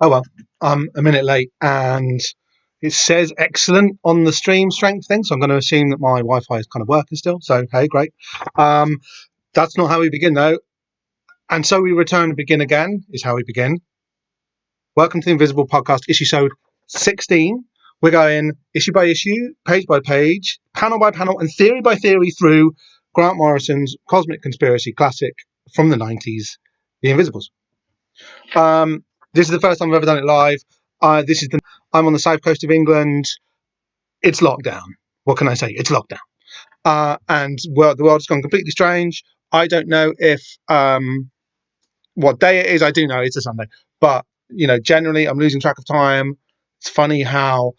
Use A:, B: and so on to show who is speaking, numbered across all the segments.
A: Oh well, I'm a minute late and it says excellent on the stream strength thing, so I'm going to assume that my Wi-Fi is kind of working still. So hey, great. Um, that's not how we begin though. And so we return and begin again is how we begin. Welcome to the Invisible Podcast, issuesode 16. We're going issue by issue, page by page, panel by panel, and theory by theory through Grant Morrison's cosmic conspiracy classic from the 90s, The Invisibles. This is the first time I've ever done it live. I'm on the south coast of England. It's lockdown. What can I say? It's lockdown. And the world's gone completely strange. I don't know if what day it is. I do know it's a Sunday, but generally I'm losing track of time. It's funny how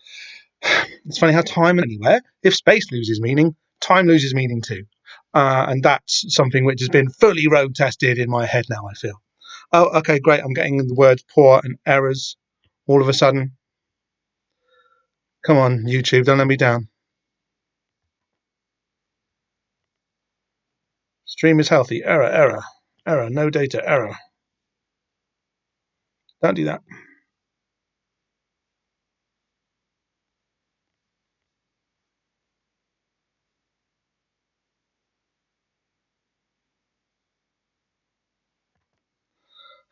A: time anywhere. If space loses meaning, time loses meaning too. And that's something which has been fully road tested in my head now, I feel. Oh, okay, great. I'm getting the words poor and errors all of a sudden. Come on, YouTube, don't let me down. Stream is healthy. Error, no data, error. Don't do that.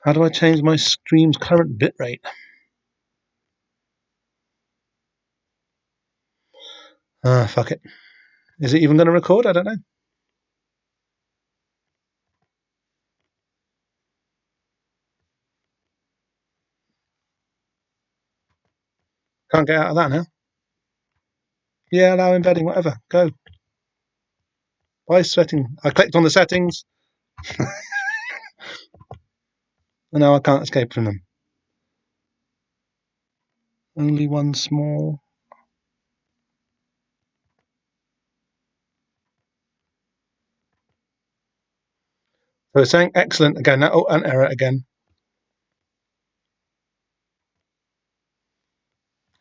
A: How do I change my stream's current bitrate? Fuck it. Is it even going to record? I don't know. Can't get out of that now. Yeah, allow embedding, whatever. Go. Why setting? I clicked on the settings. And now I can't escape from them. Only one small. So it's saying excellent again. Oh, an error again.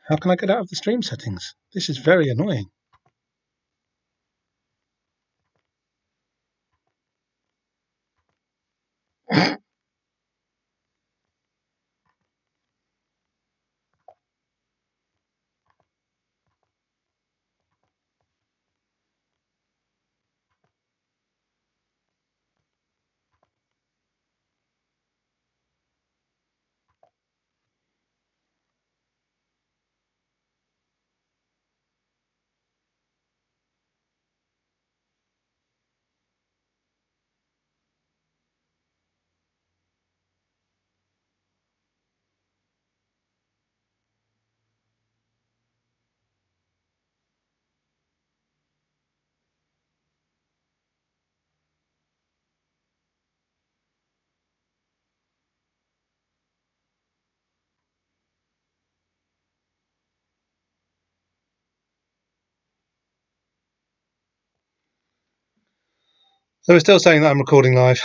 A: How can I get out of the stream settings? This is very annoying. So we're still saying that I'm recording live.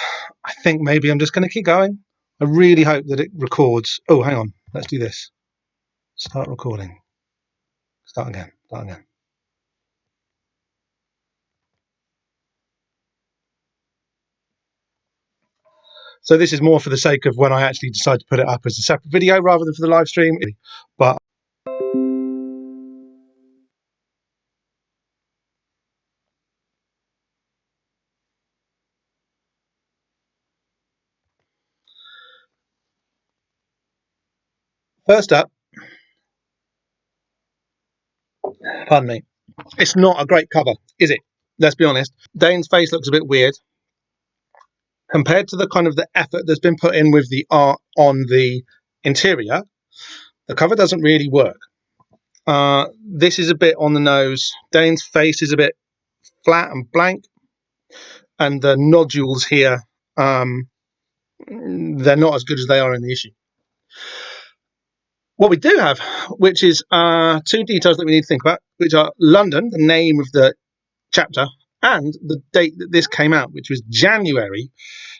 A: I think maybe I'm just going to keep going. I really hope that it records. Oh, hang on. Let's do this. Start recording. Start again. So this is more for the sake of when I actually decide to put it up as a separate video rather than for the live stream. But first up, pardon me, it's not a great cover, is it? Let's be honest. Dane's face looks a bit weird compared to the kind of the effort that's been put in with the art on the interior. The cover doesn't really work. This is a bit on the nose. Dane's face is a bit flat and blank, and the nodules here, they're not as good as they are in the issue. What we do have, which is two details that we need to think about, which are London, the name of the chapter, and the date that this came out, which was January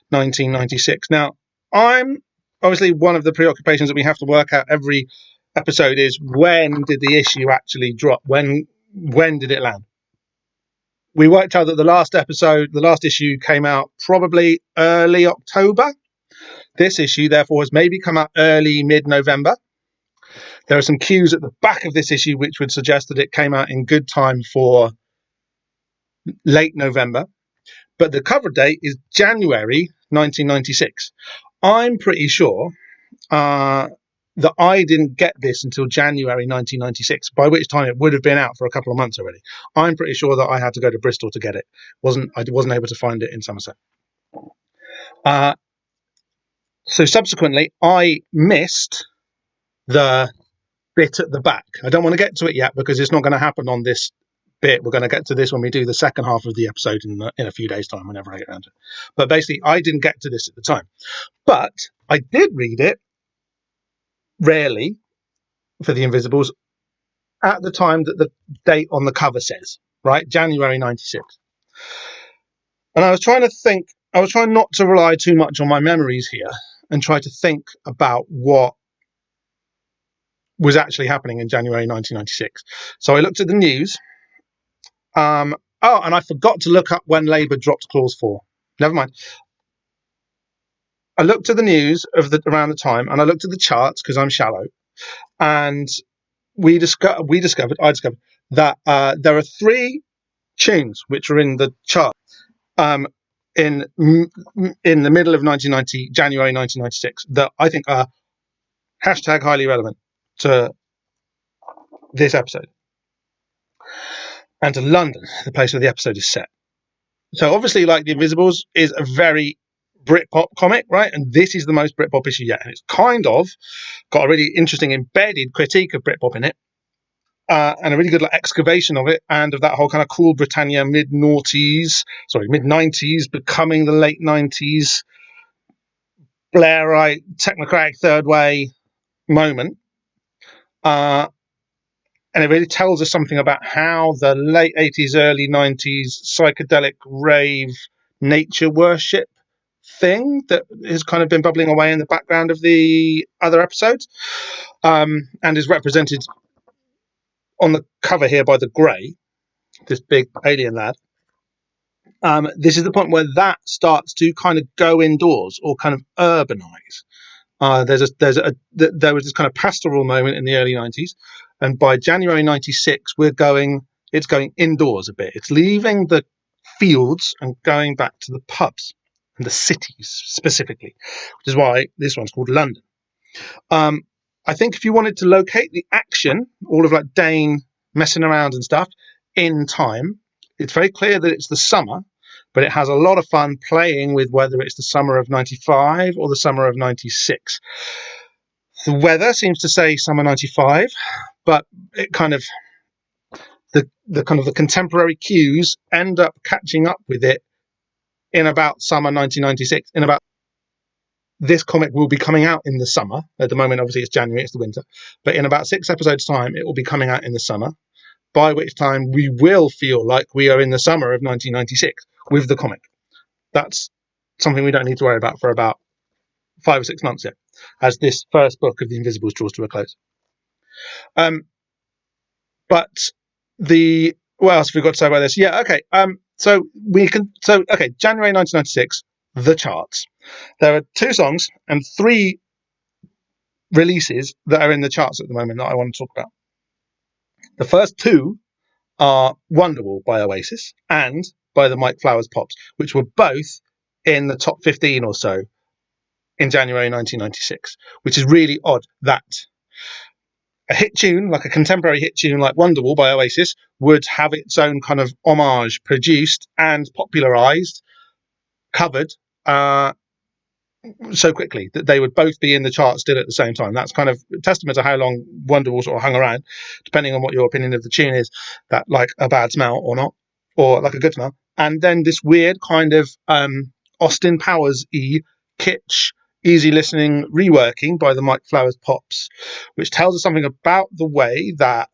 A: 1996. Now, I'm obviously one of the preoccupations that we have to work out every episode is when did the issue actually drop? When did it land? We worked out that the last issue came out probably early October. This issue, therefore, has maybe come out early, mid-November. There are some cues at the back of this issue which would suggest that it came out in good time for late November. But the cover date is January 1996. I'm pretty sure that I didn't get this until January 1996, by which time it would have been out for a couple of months already. I'm pretty sure that I had to go to Bristol to get it. I wasn't able to find it in Somerset. So subsequently, I missed the bit at the back. I don't want to get to it yet because it's not going to happen on this bit. We're going to get to this when we do the second half of the episode in a few days' time, whenever I get around to it. But basically, I didn't get to this at the time. But I did read it, rarely, for the Invisibles, at the time that the date on the cover says, right? January 96. And I was trying not to rely too much on my memories here and try to think about what was actually happening in January 1996. So I looked at the news. And I forgot to look up when Labour dropped Clause 4. Never mind. I looked at the news around the time, and I looked at the charts because I'm shallow, and I discovered that there are 3 tunes which are in the chart in the middle of January 1996, that I think are hashtag highly relevant to this episode and to London, the place where the episode is set. So obviously, like The Invisibles is a very Britpop comic, right? And this is the most Britpop issue yet. And it's kind of got a really interesting embedded critique of Britpop in it. And a really good excavation of it and of that whole kind of cool Britannia mid-90s becoming the late 90s Blairite technocratic third way moment. And it really tells us something about how the late 80s, early 90s psychedelic rave nature worship thing that has kind of been bubbling away in the background of the other episodes, and is represented on the cover here by the Grey, this big alien lad. This is the point where that starts to kind of go indoors or kind of urbanize. There was this kind of pastoral moment in the early 90s, and by January 96 it's going indoors a bit. It's leaving the fields and going back to the pubs and the cities specifically, which is why this one's called London. I think if you wanted to locate the action, all of like Dane messing around and stuff in time, it's very clear that it's the summer, but it has a lot of fun playing with whether it's the summer of 95 or the summer of 96. The weather seems to say summer 95, but it kind of the contemporary cues end up catching up with it in about summer 1996. This comic will be coming out in the summer. At the moment, obviously, it's January, it's the winter. But in about 6 episodes' time, it will be coming out in the summer, by which time we will feel like we are in the summer of 1996 with the comic. That's something we don't need to worry about for about 5 or 6 months yet, as this first book of The Invisibles draws to a close. What else have we got to say about this? Yeah, okay. January 1996, the charts. There are 2 songs and 3 releases that are in the charts at the moment that I want to talk about. The first 2 are Wonderwall by Oasis and by the Mike Flowers Pops, which were both in the top 15 or so in January 1996, which is really odd that a hit tune, like a contemporary hit tune like Wonderwall by Oasis, would have its own kind of homage produced and popularised, covered so quickly that they would both be in the chart still at the same time. That's kind of a testament to how long Wonderwall sort of hung around, depending on what your opinion of the tune is, that like a bad smell or not, or like a good smell. And then this weird kind of Austin Powers-y kitsch, easy listening reworking by the Mike Flowers Pops, which tells us something about the way that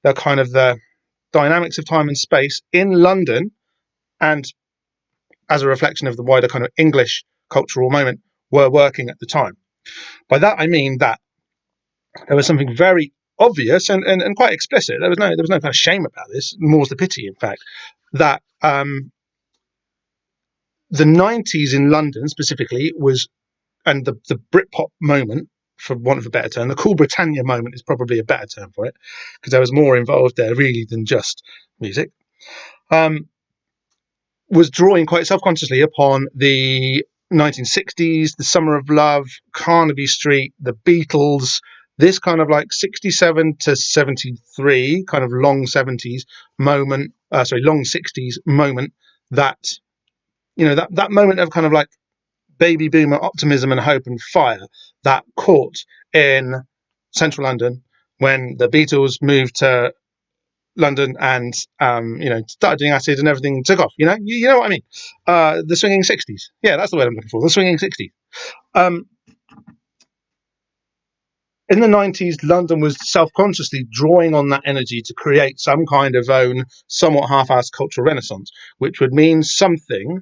A: the dynamics of time and space in London, and as a reflection of the wider kind of English cultural moment, were working at the time. By that I mean that there was something very obvious and quite explicit. There was no kind of shame about this, more's the pity, in fact, that the 90s in London specifically was the Britpop moment, for want of a better term, the Cool Britannia moment is probably a better term for it, because there was more involved there really than just music. Was drawing quite self-consciously upon the 1960s, the Summer of Love, Carnaby Street, the Beatles, this kind of like 67 to 73 kind of long 70s moment, long 60s moment, that, you know, that moment of kind of like baby boomer optimism and hope and fire that caught in central London when the Beatles moved to London and started doing acid and everything took off. You know what I mean? The swinging 60s. Yeah, that's the word I'm looking for. The swinging 60s. In the 90s, London was self-consciously drawing on that energy to create some kind of own, somewhat half-assed cultural renaissance, which would mean something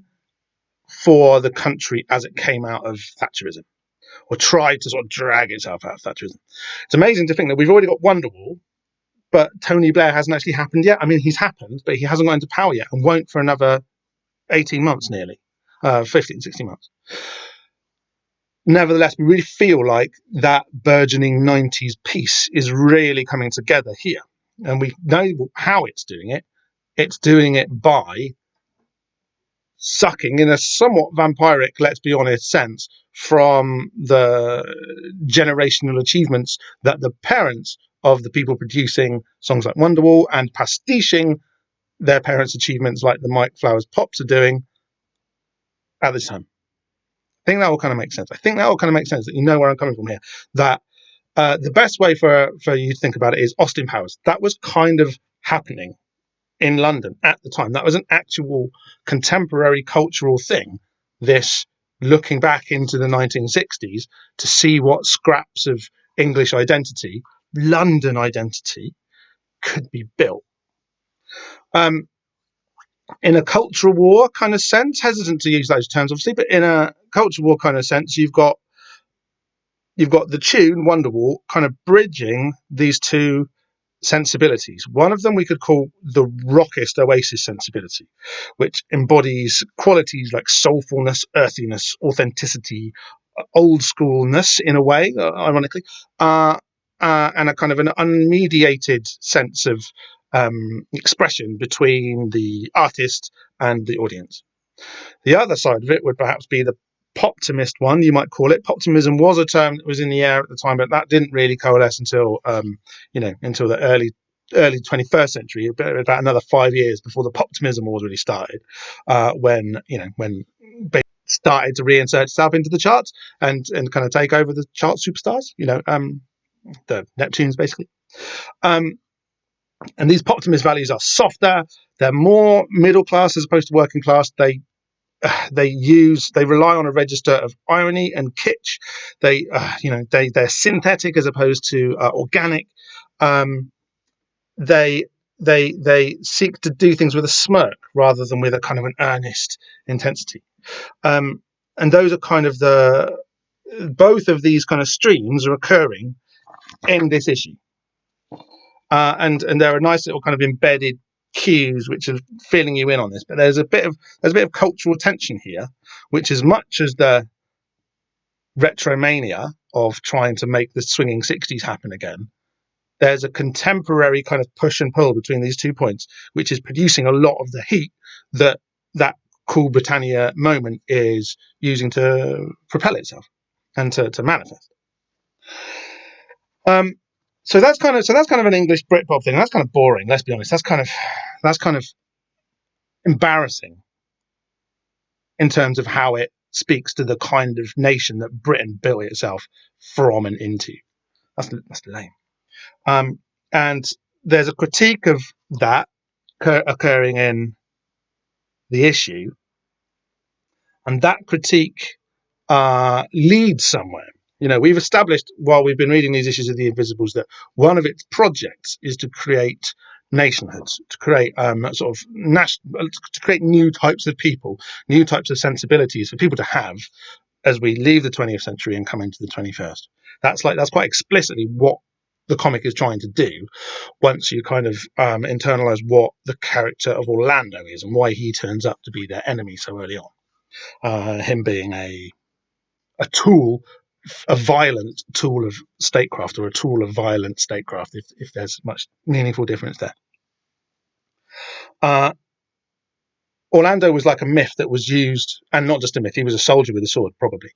A: for the country as it came out of Thatcherism, or tried to sort of drag itself out of Thatcherism. It's amazing to think that we've already got Wonderwall, but Tony Blair hasn't actually happened yet. I mean, he's happened, but he hasn't got into power yet and won't for another 18 months nearly, 15, 16 months. Nevertheless, we really feel like that burgeoning 90s piece is really coming together here. And we know how it's doing it. It's doing it by sucking, in a somewhat vampiric, let's be honest, sense, from the generational achievements that the parents of the people producing songs like Wonderwall and pastiching their parents' achievements like the Mike Flowers Pops are doing at this time. I think that all kind of makes sense. That you know where I'm coming from here. That the best way for you to think about it is Austin Powers. That was kind of happening in London at the time. That was an actual contemporary cultural thing. This looking back into the 1960s to see what scraps of English identity, London identity, could be built. In a cultural war kind of sense, hesitant to use those terms obviously, but in a cultural war kind of sense, you've got the tune Wonderwall kind of bridging these two sensibilities. One of them we could call the rockist Oasis sensibility, which embodies qualities like soulfulness, earthiness, authenticity, old schoolness in a way, ironically, and a kind of an unmediated sense of expression between the artist and the audience. The other side of it would perhaps be the poptimist one, you might call it. Poptimism was a term that was in the air at the time, but that didn't really coalesce until until the early 21st century, about another 5 years before the poptimism wars really started, when Baby started to reinsert itself into the charts and kind of take over the chart superstars, the Neptunes basically. And these poptimist values are softer, they're more middle class as opposed to working class. They rely on a register of irony and kitsch. They're synthetic as opposed to organic. They seek to do things with a smirk rather than with a kind of an earnest intensity. And those are kind of both of these kind of streams are occurring in this issue. And there are nice little kind of embedded cues which are filling you in on this, but there's a bit of cultural tension here, which, as much as the retromania of trying to make the swinging 60s happen again, there's a contemporary kind of push and pull between these 2 points, which is producing a lot of the heat that Cool Britannia moment is using to propel itself and to manifest. So that's kind of an English Britpop thing. That's kind of boring. Let's be honest. That's kind of embarrassing in terms of how it speaks to the kind of nation that Britain built itself from and into. That's lame. And there's a critique of that occurring in the issue, and that critique leads somewhere. We've established while we've been reading these issues of The Invisibles that one of its projects is to create nationhoods, to create to create new types of people, new types of sensibilities for people to have as we leave the 20th century and come into the 21st. That's quite explicitly what the comic is trying to do. Once you kind of internalize what the character of Orlando is and why he turns up to be their enemy so early on, him being a a tool, a violent tool of statecraft, or a tool of violent statecraft, if there's much meaningful difference there. Orlando was like a myth that was used, and not just a myth, he was a soldier with a sword, probably,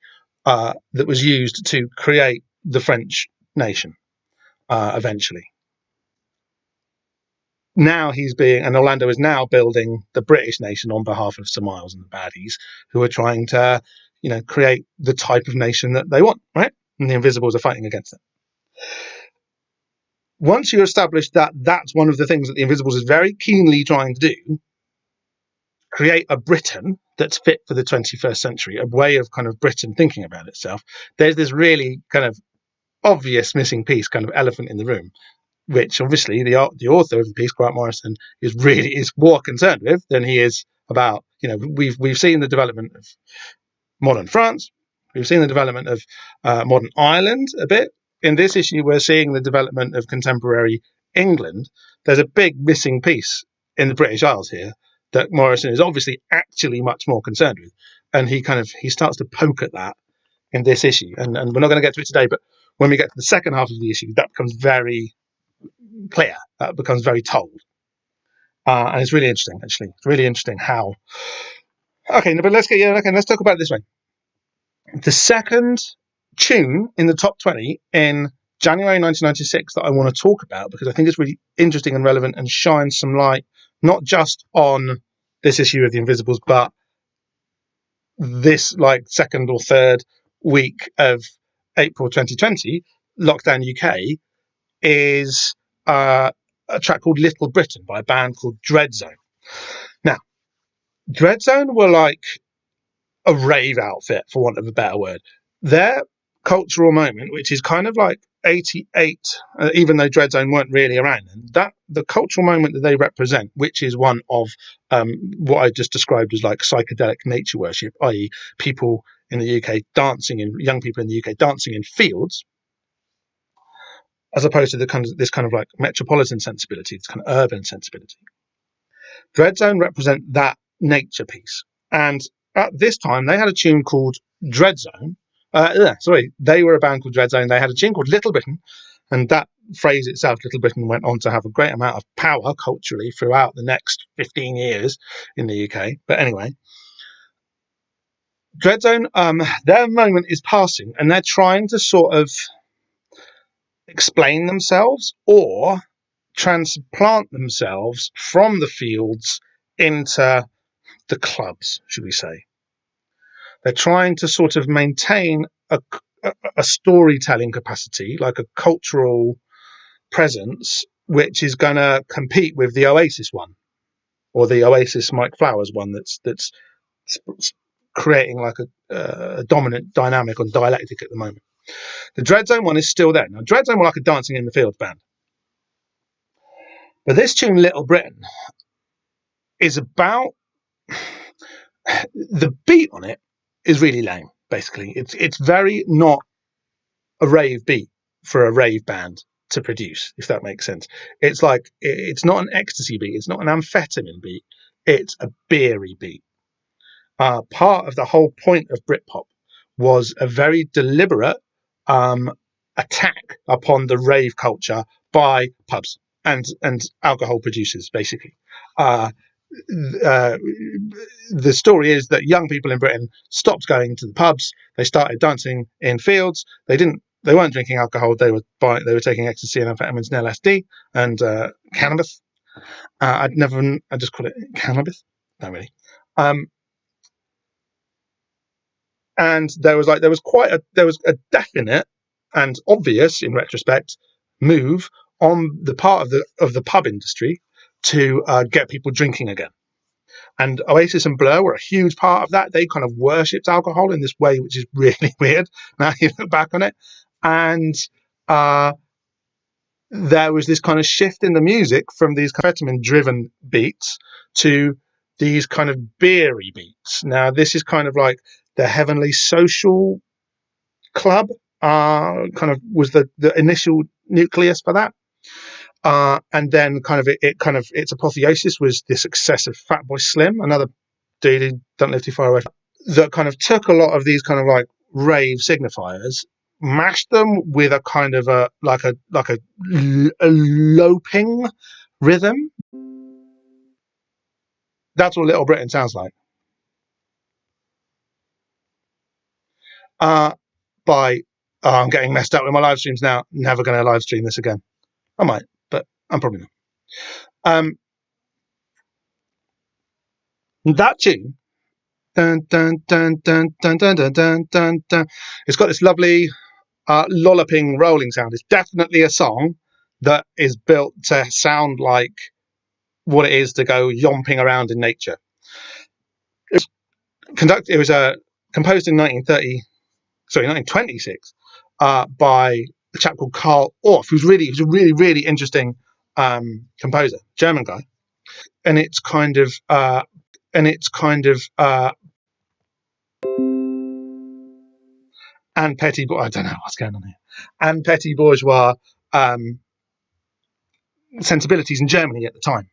A: that was used to create the French nation eventually. Now and Orlando is now building the British nation on behalf of Sir Miles and the baddies, who are trying to, create the type of nation that they want, right? And the Invisibles are fighting against it. Once you establish that that's one of the things that the Invisibles is very keenly trying to do, create a Britain that's fit for the 21st century, a way of kind of Britain thinking about itself, there's this really kind of obvious missing piece, kind of elephant in the room, which obviously the author of the piece, Grant Morrison, is more concerned with than he is about. We've seen the development of modern France, we've seen the development of modern Ireland a bit. In this issue, we're seeing the development of contemporary England. There's a big missing piece in the British Isles here that Morrison is obviously actually much more concerned with, and he starts to poke at that in this issue. And we're not going to get to it today, but when we get to the second half of the issue, that becomes very clear. That becomes very told, and it's really interesting. Actually, it's really interesting how. Okay, but let's talk about it this way. The second tune in the top 20 in January 1996 that I want to talk about, because I think it's really interesting and relevant and shines some light not just on this issue of the Invisibles, but this second or third week of April 2020, Lockdown UK, is a track called Little Britain by a band called Dreadzone. Now, Dreadzone were like a rave outfit, for want of a better word. Their cultural moment, which is kind of like 88, even though Dreadzone weren't really around then, that the cultural moment that they represent, which is one of what I just described as like psychedelic nature worship, i.e. people in the UK young people in the UK dancing in fields, as opposed to this kind of like metropolitan sensibility, this kind of urban sensibility. Dreadzone represent that nature piece. And at this time, they had a tune called Dreadzone. They were a band called Dreadzone. They had a tune called Little Britain, and that phrase itself, Little Britain, went on to have a great amount of power culturally throughout the next 15 years in the UK. But anyway, Dreadzone, their moment is passing, and they're trying to sort of explain themselves or transplant themselves from the fields into the clubs, should we say. They're trying to sort of maintain a storytelling capacity, like a cultural presence, which is going to compete with the Oasis one, or the Oasis Mike Flowers one that's creating like a dominant dynamic on dialectic at the moment. The Dreadzone one is still there. Now, Dreadzone were like a dancing in the fields band. But this tune, Little Britain, is about... the beat on it is really lame, basically. It's very not a rave beat for a rave band to produce, if that makes sense. It's like, it's not an ecstasy beat, it's not an amphetamine beat, it's a beery beat. Part of the whole point of Britpop was a very deliberate attack upon the rave culture by pubs and alcohol producers, basically. The story is that young people in Britain stopped going to the pubs. They started dancing in fields. They weren't drinking alcohol. They were taking ecstasy and amphetamines and LSD and cannabis. I just call it cannabis. Not really. And there was a definite and obvious, in retrospect, move on the part of the pub industry to get people drinking again. And Oasis and Blur were a huge part of that. They kind of worshipped alcohol in this way, which is really weird now you look back on it. And there was this kind of shift in the music from these amphetamine-driven beats to these kind of beery beats. Now, this is kind of like the Heavenly Social Club, kind of was the initial nucleus for that. And then its apotheosis was the success of Fatboy Slim, another dude who don't live too far away, that kind of took a lot of these kind of like rave signifiers, mashed them with a kind of a loping rhythm. That's what Little Britain sounds like. I'm getting messed up with my live streams now. Never going to live stream this again. I might, but I'm probably not. That tune, dun, dun, dun, dun, dun, dun, dun, dun, dun, dun, it's got this lovely lolloping rolling sound. It's definitely a song that is built to sound like what it is to go yomping around in nature. It was composed in 1926 by a chap called Carl Orff, who's a really interesting composer, German guy, and it's kind of and petty. I don't know what's going on here. And petty bourgeois sensibilities in Germany at the time.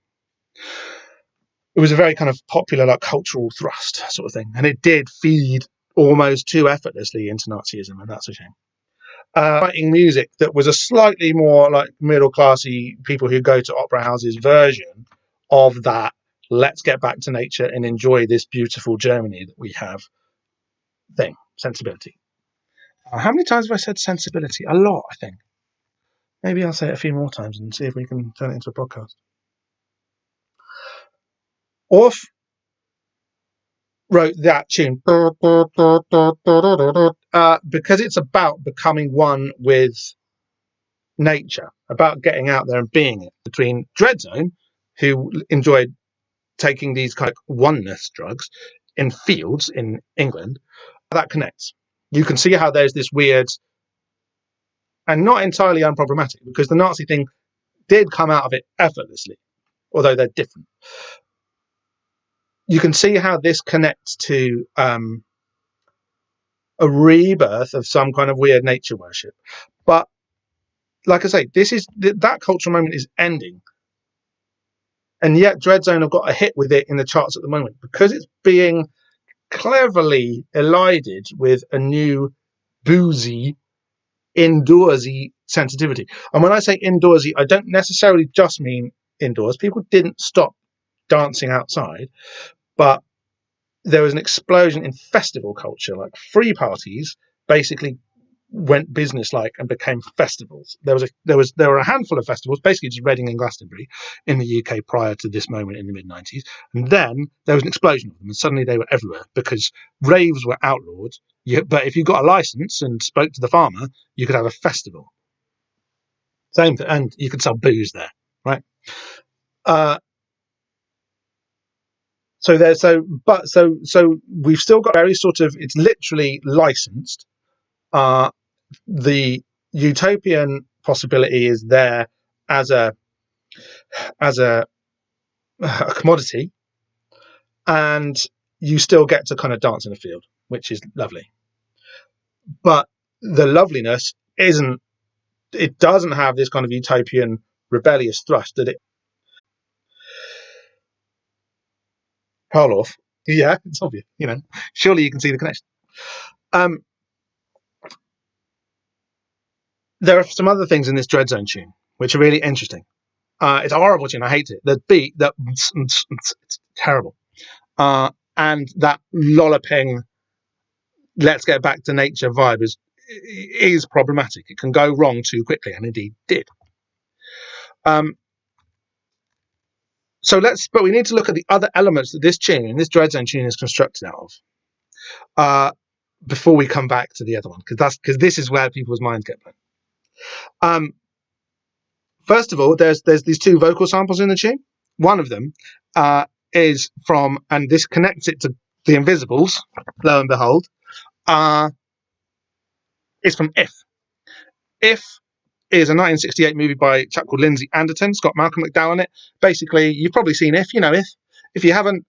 A: It was a very kind of popular, like, cultural thrust sort of thing, and it did feed almost too effortlessly into Nazism, and that's a shame. Writing music that was a slightly more like middle classy, people who go to opera houses version of that. Let's get back to nature and enjoy this beautiful Germany that we have thing. Sensibility. How many times have I said sensibility? A lot, I think. Maybe I'll say it a few more times and see if we can turn it into a podcast. Orff wrote that tune because it's about becoming one with nature, about getting out there and being it. Between Dreadzone, who enjoyed taking these kind of oneness drugs in fields in England, that connects. You can see how there's this weird and not entirely unproblematic, because the Nazi thing did come out of it effortlessly, although they're different. You can see how this connects to a rebirth of some kind of weird nature worship. But like I say, that cultural moment is ending. And yet Dreadzone have got a hit with it in the charts at the moment because it's being cleverly elided with a new boozy, indoorsy sensitivity. And when I say indoorsy, I don't necessarily just mean indoors. People didn't stop dancing outside, but there was an explosion in festival culture. Like, free parties basically went business-like and became festivals. There were a handful of festivals, basically just Reading and Glastonbury, in the UK prior to this moment in the mid-90s, and then there was an explosion of them, and suddenly they were everywhere because raves were outlawed. But if you got a license and spoke to the farmer, you could have a festival. Same thing, and you could sell booze there, right? So we've still got very sort of, it's literally licensed. The utopian possibility is there as a commodity, and you still get to kind of dance in a field, which is lovely. But the loveliness it doesn't have this kind of utopian rebellious thrust that it. Carl Orff, yeah, it's obvious, surely you can see the connection. There are some other things in this Dreadzone tune which are really interesting. It's a horrible tune. I hate it. The beat, it's terrible. And that lolloping, let's get back to nature vibe is problematic. It can go wrong too quickly, and indeed did. But we need to look at the other elements that this Dreadzone tune is constructed out of, before we come back to the other one, because this is where people's minds get blown. First of all, there's these two vocal samples in the tune. One of them is from, and this connects it to the Invisibles, lo and behold, is from If. If is a 1968 movie by a chap called Lindsay Anderton. It's got Malcolm McDowell in it. Basically, you've probably seen If, If. If you haven't,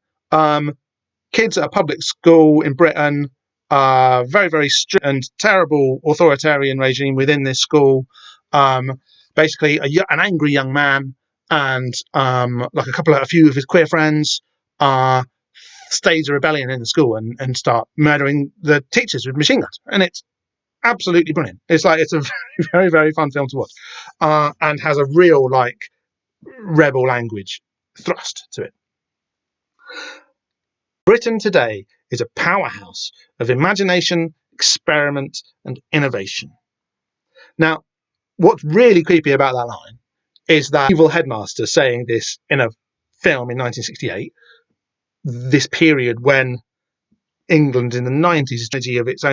A: kids at a public school in Britain, very, very strict and terrible authoritarian regime within this school. Basically, an angry young man and a few of his queer friends stage a rebellion in the school and start murdering the teachers with machine guns. And it's absolutely brilliant. It's a very, very, very fun film to watch, and has a real rebel language thrust to it. Britain today is a powerhouse of imagination, experiment, and innovation. Now, what's really creepy about that line is that evil headmaster saying this in a film in 1968, this period when England in the 90s is of its own